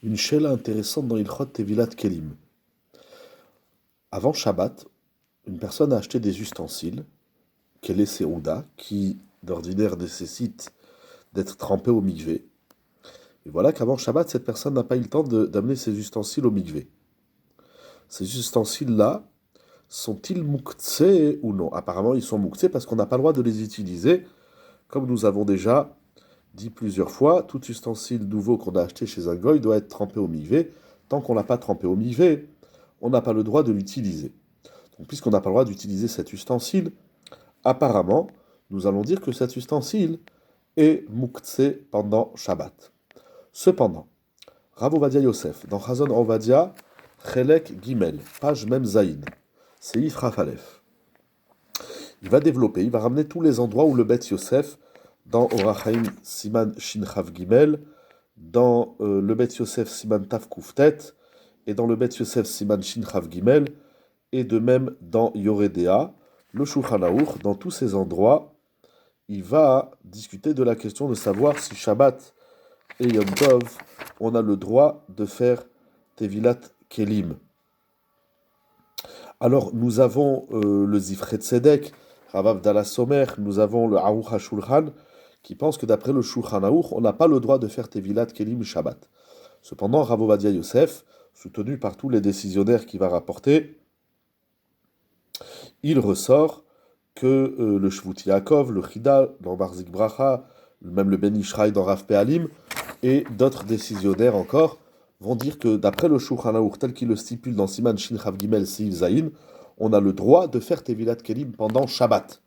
Une shela intéressante dans Ilchot Tevilat Kelim. Avant Shabbat, une personne a acheté des ustensiles, qu'elle est Seouda, qui d'ordinaire nécessitent d'être trempés au mikvé. Et voilà qu'avant Shabbat, cette personne n'a pas eu le temps d'amener ses ustensiles au mikvé. Ces ustensiles-là, sont-ils mouktsé ou non? Apparemment, ils sont mouktsé parce qu'on n'a pas le droit de les utiliser. Comme nous avons déjà dit plusieurs fois, tout ustensile nouveau qu'on a acheté chez un goy doit être trempé au mikvé. Tant qu'on ne l'a pas trempé au mikvé, on n'a pas le droit de l'utiliser. Donc, puisqu'on n'a pas le droit d'utiliser cet ustensile, apparemment, nous allons dire que cet ustensile est mouktsé pendant Shabbat. Cependant, Rav Ovadia Yosef, dans Chazon Ovadia, Chelek Gimel, page Mem Zaïn, Seif Rafalef, il va développer, il va ramener tous les endroits où le Bet Yosef, dans Orachaim Siman Shin Chav Gimel, dans le Bet Yosef Siman Tav Kuftet, et dans le Bet Yosef Siman Shin Chav Gimel, et de même dans Yoredea, le Shulchan Aruch, dans tous ces endroits, il va discuter de la question de savoir si Shabbat et Yom Tov, on a le droit de faire Tevilat Kelim. Alors, nous avons le Zifre Tzedek, Rav Avdallah Somer, nous avons le Aruch HaShulchan, qui pense que d'après le Shulchan Aruch, on n'a pas le droit de faire Tevilat Kelim Shabbat. Cependant, Rav Ovadia Yosef, soutenu par tous les décisionnaires qui va rapporter, il ressort que le Shvut Yaakov, le Chida, dans Barzik Bracha, même le Ben Ishraï dans Rav Pealim, et d'autres décisionnaires encore, vont dire que d'après le Shulchan Aruch, tel qu'il le stipule dans Siman Shin Chav Gimel Seif Zayin, on a le droit de faire Tevilat Kelim pendant Shabbat.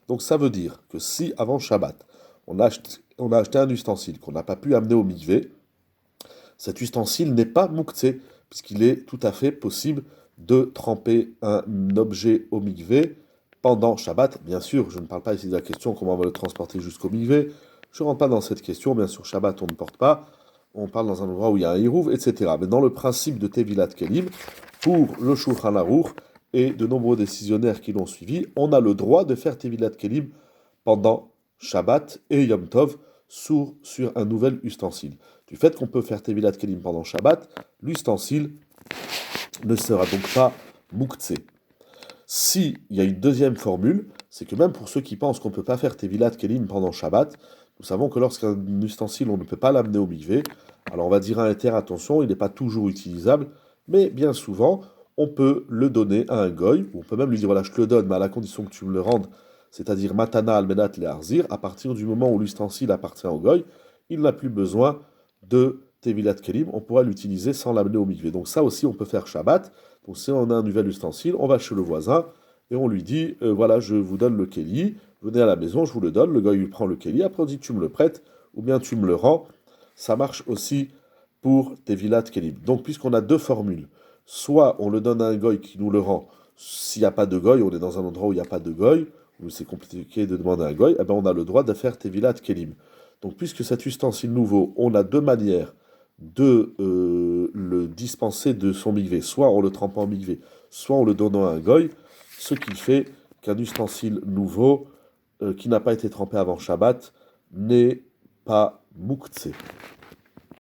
Donc ça veut dire que si avant Shabbat, on a acheté un ustensile qu'on n'a pas pu amener au mikvé, cet ustensile n'est pas mouktsé, puisqu'il est tout à fait possible de tremper un objet au mikvé pendant Shabbat. Bien sûr, je ne parle pas ici de la question comment on va le transporter jusqu'au mikvé. Je ne rentre pas dans cette question. Bien sûr, Shabbat, on ne porte pas. On parle dans un endroit où il y a un hirouv, etc. Mais dans le principe de Tevilat Kelim, pour le Shulchan Aruch et de nombreux décisionnaires qui l'ont suivi, on a le droit de faire Tevilat Kelim pendant Shabbat et Yom Tov sur un nouvel ustensile. Du fait qu'on peut faire Tevilat Kelim pendant Shabbat, l'ustensile ne sera donc pas mouktsé. Si il y a une deuxième formule, c'est que même pour ceux qui pensent qu'on ne peut pas faire Tevilat Kelim pendant Shabbat, nous savons que lorsqu'un ustensile, on ne peut pas l'amener au mikvé, alors on va dire à un terre, attention, il n'est pas toujours utilisable, mais bien souvent, on peut le donner à un goy, ou on peut même lui dire, voilà, je te le donne, mais à la condition que tu me le rendes, c'est-à-dire matana almenat le harzir, à partir du moment où l'ustensile appartient au goy, il n'a plus besoin de Tevilat Kelim, on pourra l'utiliser sans l'amener au mikvé. Donc ça aussi, on peut faire Shabbat. Donc si on a un nouvel ustensile, on va chez le voisin et on lui dit, voilà, je vous donne le keli, venez à la maison, je vous le donne, le gars il prend le keli, après on dit tu me le prêtes ou bien tu me le rends. Ça marche aussi pour Tevilat Kelim. Donc puisqu'on a deux formules, soit on le donne à un goy qui nous le rend, s'il n'y a pas de goy, on est dans un endroit où il n'y a pas de goy, où c'est compliqué de demander à un goy, eh ben on a le droit de faire Tevilat Kelim. Donc puisque cet ustensile nouveau, on a deux manières de le dispenser de son mikvé, soit en le trempant en mikvé, soit en le donnant à un goy, ce qui fait qu'un ustensile nouveau qui n'a pas été trempé avant Shabbat n'est pas mouktsé.